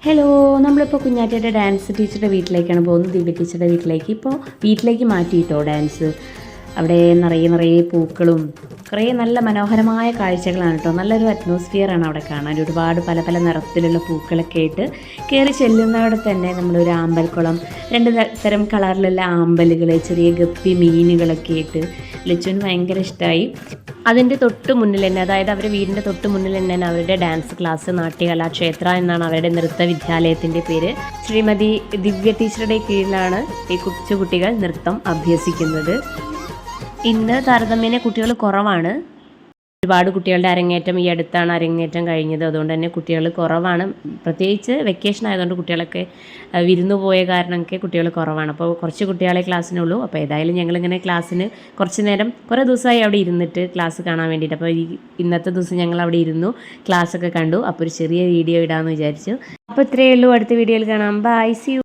Hello, നമ്മളിപ്പോൾ കുഞ്ഞാറ്റയുടെ dance ടീച്ചറുടെ വീട്ടിലേക്കാണ് പോകുന്നത്. ദിവ്യ ടീച്ചറുടെ വീട്ടിലേക്ക്. ഇപ്പോൾ വീട്ടിലേക്ക് മാറ്റിയിട്ടോ ഡാൻസ്. അവിടെ നിറയെ നിറയെ പൂക്കളും കുറേ നല്ല മനോഹരമായ കാഴ്ചകളാണ് കേട്ടോ. നല്ലൊരു അറ്റ്മോസ്ഫിയറാണ് അവിടെ കാണാൻ. ഒരുപാട് പല പല നിറത്തിലുള്ള പൂക്കളൊക്കെ ആയിട്ട് കയറി ചെല്ലുന്നവിടെ തന്നെ നമ്മളൊരു ആമ്പൽക്കുളം, രണ്ട് തരം കളറിലുള്ള ആമ്പലുകൾ, ചെറിയ ഗപ്പി മീനുകളൊക്കെ ആയിട്ട് ലച്ചുവിന് ഭയങ്കര ഇഷ്ടമായി. അതിൻ്റെ തൊട്ട് മുന്നിൽ തന്നെ, അതായത് അവരുടെ വീടിൻ്റെ തൊട്ട് മുന്നിൽ തന്നെ അവരുടെ ഡാൻസ് ക്ലാസ്, നാട്യകലാക്ഷേത്ര എന്നാണ് അവരുടെ നൃത്ത വിദ്യാലയത്തിൻ്റെ പേര്. ശ്രീമതി ദിവ്യ ടീച്ചറുടെ കീഴിലാണ് ഈ കൊച്ചുകുട്ടികൾ നൃത്തം അഭ്യസിക്കുന്നത്. ഇന്ന് താരതമ്യേന കുട്ടികൾ കുറവാണ്. ഒരുപാട് കുട്ടികളുടെ അരങ്ങേറ്റം ഈ അടുത്താണ് അരങ്ങേറ്റം കഴിഞ്ഞത്. അതുകൊണ്ട് തന്നെ കുട്ടികൾ കുറവാണ്. പ്രത്യേകിച്ച് വെക്കേഷൻ ആയതുകൊണ്ട് കുട്ടികളൊക്കെ വിരുന്നു പോയ കാരണമൊക്കെ കുട്ടികൾ കുറവാണ്. അപ്പോൾ കുറച്ച് കുട്ടികളെ ക്ലാസ്സിനുള്ളൂ. അപ്പോൾ ഏതായാലും ഞങ്ങളിങ്ങനെ ക്ലാസ്സിന് കുറച്ച് നേരം, കുറേ ദിവസമായി അവിടെ ഇരുന്നിട്ട് ക്ലാസ് കാണാൻ വേണ്ടിയിട്ട്. അപ്പോൾ ഇന്നത്തെ ദിവസം ഞങ്ങൾ അവിടെ ഇരുന്നു, ക്ലാസ്സൊക്കെ കണ്ടു. അപ്പോൾ ഒരു ചെറിയ വീഡിയോ ഇടാമെന്ന് വിചാരിച്ചു. അപ്പോൾ ഇത്രയേ ഉള്ളൂ. അടുത്ത വീഡിയോയിൽ കാണാം. Bye, see U.